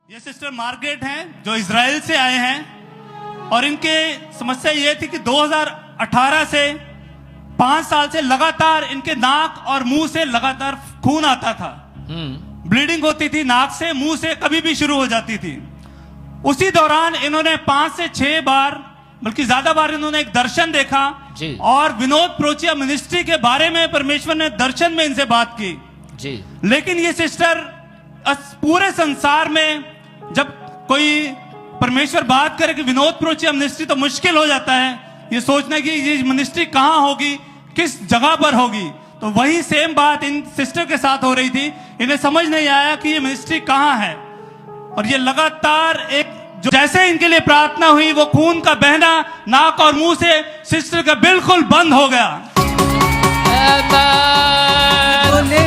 ये sister Margaret हैं जो इजराइल से आए हैं और इनके समस्या ये थी कि 2018 से 5 साल से लगातार इनके नाक और मुंह से लगातार खून आता था। ब्लीडिंग होती थी नाक से, मुंह से कभी भी शुरू हो जाती थी। उसी दौरान इन्होंने 5 से 6 बार बल्कि ज्यादा बार इन्होंने एक दर्शन देखा और विनोद प्रोचिया मिनिस्ट्री के बारे में परमेश्वर ने दर्शन में इनसे बात की जी। लेकिन ये सिस्टर पूरे संसार में जब कोई परमेश्वर बात करे कि विनोद प्रोचिया मिनिस्ट्री, तो मुश्किल हो जाता है ये सोचना कि ये मिनिस्ट्री कहां होगी, किस जगह पर होगी। तो वही सेम बात इन सिस्टर के साथ हो रही थी। इन्हें समझ नहीं आया कि ये मिनिस्ट्री कहां है और ये लगातार एक जो जैसे इनके लिए प्रार्थना हुई वो खून का बहना नाक और मुंह से सिस्टर का बिल्कुल बंद हो गया। बोले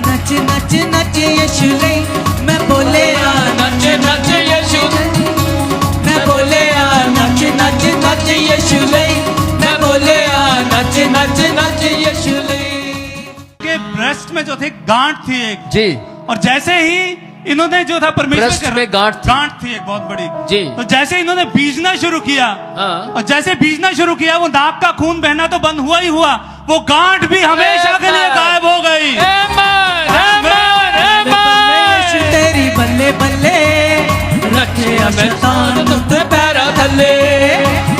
नच नच नच यीशु ले, मैं बोले नच नच यीशु, मैं बोले नच नच नच यीशु ले, मैं बोले नच नच नच यीशु ले। के ब्रेस्ट में जो थे गांठ थी एक जी, और जैसे ही इन्होंने जो था ब्रेस्ट में गांठ थी एक बहुत बड़ी जी। तो जैसे इन्होंने बीजना शुरू किया और जैसे बीजना शुरू किया वो नाक का खून बहना तो बंद हुआ ही हुआ, वो गांठ भी हमेशा के लिए गायब हो गई। तेरी बल्ले बल्ले रखे शैतान तुझे पैरा थल्ले,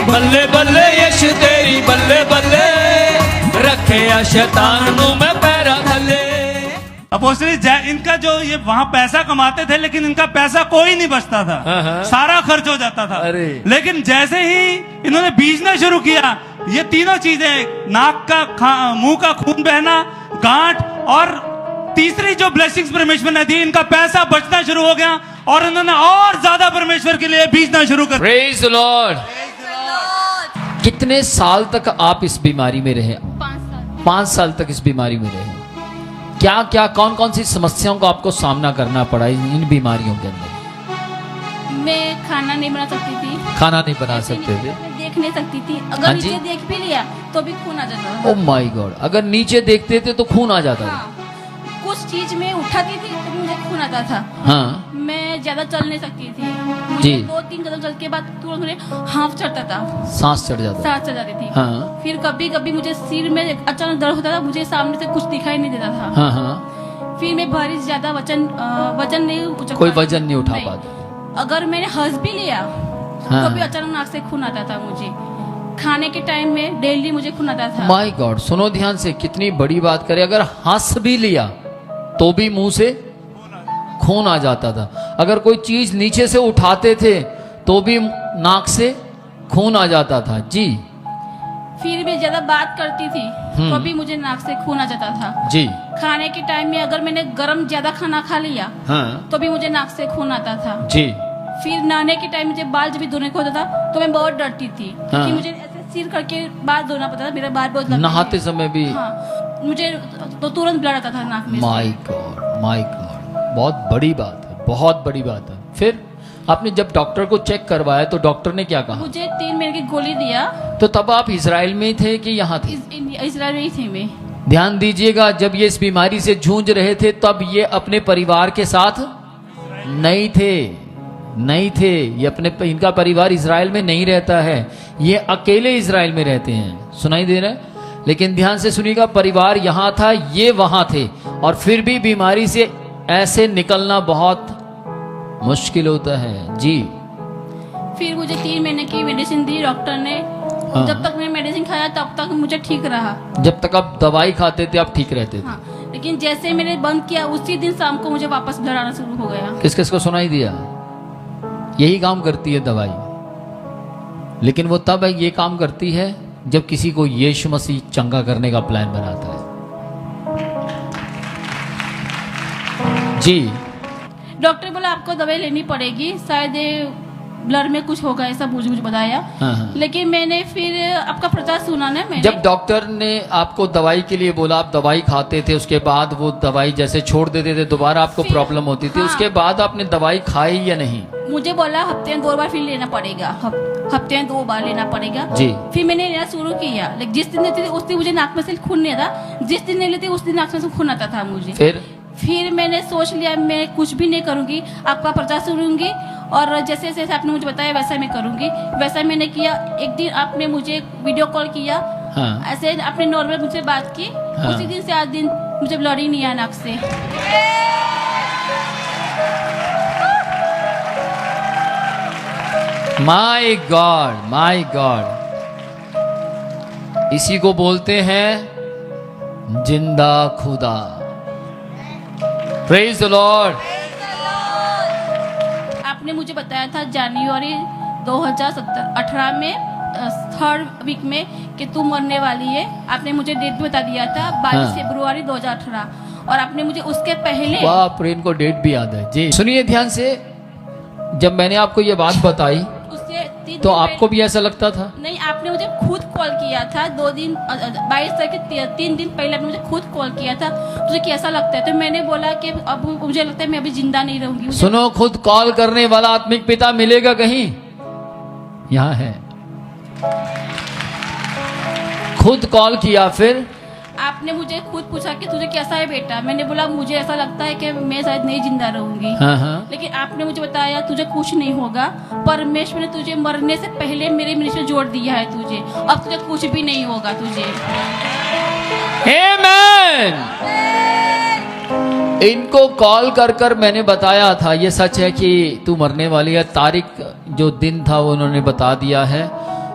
बल्ले बल्ले यीशु तेरी बल्ले बल्ले रखे शैतान नु मैं पैरा थल्ले। अपोस्टली इनका जो ये वहां पैसा कमाते थे लेकिन इनका पैसा कोई नहीं बचता था, सारा खर्च हो जाता था। लेकिन जैसे ही इन्होंने बीजना शुरू किया ये तीनों चीजें, नाक का मुंह का खून बहना, गांठ और तीसरी जो ब्लेसिंग्स परमेश्वर ने दी, इनका पैसा बचना शुरू हो गया और इन्होंने और ज्यादा परमेश्वर के लिए बीजना शुरू कर। Praise the Lord. कितने साल तक आप इस बीमारी में रहे? 5 साल तक इस बीमारी में रहे। क्या क्या कौन कौन सी समस्याओं का आपको सामना करना पड़ा इन बीमारियों के अंदर? मैं खाना नहीं बना सकती थी। खाना नहीं बना सकते थे? मैं देख नहीं सकती थी, अगर नीचे देख भी लिया तो भी खून आ जाता था। ओह माय गॉड, अगर नीचे देखते थे तो खून आ जाता था। कुछ चीज में उठाती थी तो मुझे खून आता था। हाँ। मैं ज्यादा चल नहीं सकती थी, जी। 2-3 कदम चल के बाद तुरंत मुझे हाफ चढ़ता था, सांस चढ़ जाता, सांस चढ़ जाती थी। हाँ। फिर कभी कभी मुझे सिर में अचानक दर्द होता था, मुझे सामने से कुछ दिखाई नहीं देता था। हाँ हाँ। फिर मैं भारी ज्यादा वजन नहीं कोई वजन नहीं उठा पाता। अगर मैंने हंस भी लिया तो भी अचानक नाक से खून आता था। मुझे खाने के टाइम में डेली मुझे खून आता था। माय गॉड, सुनो ध्यान से, कितनी बड़ी बात करे। अगर हंस भी लिया तो भी मुंह से खून आ जाता था। अगर कोई चीज नीचे से उठाते थे तो भी नाक से खून आ जाता था जी। फिर मैं ज्यादा बात करती थी तो भी मुझे नाक से खून आ जाता था जी। खाने के टाइम में अगर मैंने गरम ज्यादा खाना खा लिया तो भी मुझे नाक से खून आता था जी। फिर नहाने के टाइम मुझे बाल जब भी धोने को होता था तो मैं बहुत डरती थी क्योंकि मुझे ऐसे सिर करके बाल धोना पड़ता था, मेरा बाल बहुत नहाते समय भी। हाँ, मुझे तो तुरंत ब्लड आता था नाक में। माय गॉड, माय गॉड, बहुत बड़ी बात है, बहुत बड़ी बात है। फिर आपने जब डॉक्टर को चेक करवाया तो डॉक्टर ने क्या कहा? मुझे 3 महीने की गोली दिया। तो तब आप इजराइल में थे कि यहाँ थे? इजराइल में ही थे मैं। ध्यान दीजिएगा, जब ये इस बीमारी से जूझ रहे थे तब ये अपने परिवार के साथ नहीं थे, नहीं थे। ये इनका परिवार इजराइल में नहीं रहता है, ये अकेले इजराइल में रहते हैं। सुनाई दे रहा है? लेकिन ध्यान से सुनिएगा, परिवार यहाँ था, ये वहां थे और फिर भी बीमारी से ऐसे निकलना बहुत मुश्किल होता है जी। फिर मुझे 3 महीने की मेडिसिन दी डॉक्टर ने। जब तक मैं मेडिसिन खाया तब तक मुझे ठीक रहा। जब तक आप दवाई खाते थे आप ठीक रहते थे? हाँ, लेकिन जैसे मैंने बंद किया उसी दिन शाम को मुझे वापस ब्लड आना शुरू हो गया। किस किस को सुनाई दिया? यही काम करती है दवाई, लेकिन वो तब ये काम करती है जब किसी को यीशु मसीह चंगा करने का प्लान बनाता है जी। डॉक्टर बोला आपको दवाई लेनी पड़ेगी, शायद ब्लड में कुछ होगा, ऐसा मुझे बताया। हाँ। लेकिन मैंने फिर आपका प्रचार सुना ना मैंने। जब डॉक्टर ने आपको दवाई के लिए बोला, आप दवाई खाते थे, उसके बाद वो दवाई जैसे छोड़ देते थे, दोबारा आपको प्रॉब्लम होती थी। उसके बाद आपने दवाई खाई या नहीं? मुझे बोला हफ्ते में 2 बार फिर लेना पड़ेगा, हफ्ते में 2 बार लेना पड़ेगा जी। फिर मैंने लेना शुरू किया, लेकिन जिस दिन लेती थी उस दिन मुझे नाक में से खून नहीं आता, जिस दिन नहीं लेती उस दिन नाक में से खून आता था मुझे। फिर मैंने सोच लिया मैं कुछ भी नहीं करूँगी, आपका प्रचार सुनूंगी और जैसे जैसे आपने मुझे बताया वैसा मैं करूँगी। वैसा मैंने किया। एक दिन आपने मुझे वीडियो कॉल किया, हाँ। ऐसे आपने नॉर्मल मुझसे बात की। हाँ। उसी दिन से आज दिन मुझे ब्लड ही नहीं आया नाक से। माय गॉड, माय गॉड, इसी को बोलते हैं जिंदा खुदा। Praise the Lord. आपने मुझे बताया था जनवरी 2018 में 3rd वीक में कि तू मरने वाली है। आपने मुझे डेट भी बता दिया था 22 हाँ। फरवरी 2018 और आपने मुझे उसके पहले बाप रे, इनको डेट भी याद है जी। सुनिए ध्यान से, जब मैंने आपको ये बात बताई उससे 3 तो दिन आपको भी ऐसा लगता था? नहीं, आपने मुझे खुद कॉल किया था 2 दिन 22 तारीख के 3 दिन पहले आपने मुझे खुद कॉल किया था। तुझे कैसा लगता है? तो मैंने बोला कि अब मुझे लगता है मैं अभी जिंदा नहीं रहूंगी। सुनो, खुद कॉल करने वाला आत्मिक पिता मिलेगा कहीं? यहां है। खुद कॉल किया, फिर आपने मुझे खुद पूछा कि तुझे कैसा है बेटा। मैंने बोला मुझे ऐसा लगता है कि मैं शायद नहीं जिंदा रहूंगी। हाँ हाँ। लेकिन आपने मुझे बताया तुझे कुछ नहीं होगा, परमेश्वर ने तुझे मरने से पहले मेरे मिनिस्टर जोड़ दिया है तुझे, अब तुझे कुछ भी नहीं होगा तुझे। आमेन। इनको कॉल कर कर मैंने बताया था, ये सच है कि तू मरने वाली है। तारीख जो दिन था वो उन्होंने बता दिया है।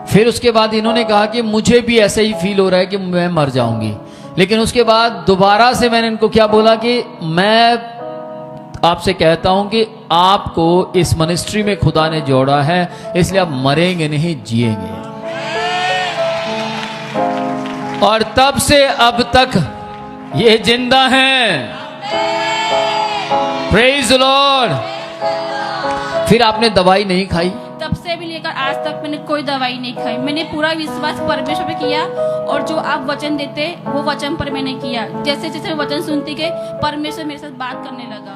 फिर उसके बाद इन्होंने कहा कि मुझे भी ऐसे ही फील हो रहा है कि मैं मर जाऊंगी। लेकिन उसके बाद दोबारा से मैंने इनको क्या बोला कि मैं आपसे कहता हूं कि आपको इस मिनिस्ट्री में खुदा ने जोड़ा है, इसलिए आप मरेंगे नहीं, जिएंगे। और तब से अब तक ये जिंदा हैं। Praise the Lord. फिर आपने दवाई नहीं खाई? तब से भी लेकर आज तक मैंने कोई दवाई नहीं खाई। मैंने पूरा विश्वास परमेश्वर पे किया और जो आप वचन देते वो वचन पर मैंने किया। जैसे जैसे वचन सुनती गई परमेश्वर मेरे साथ बात करने लगा।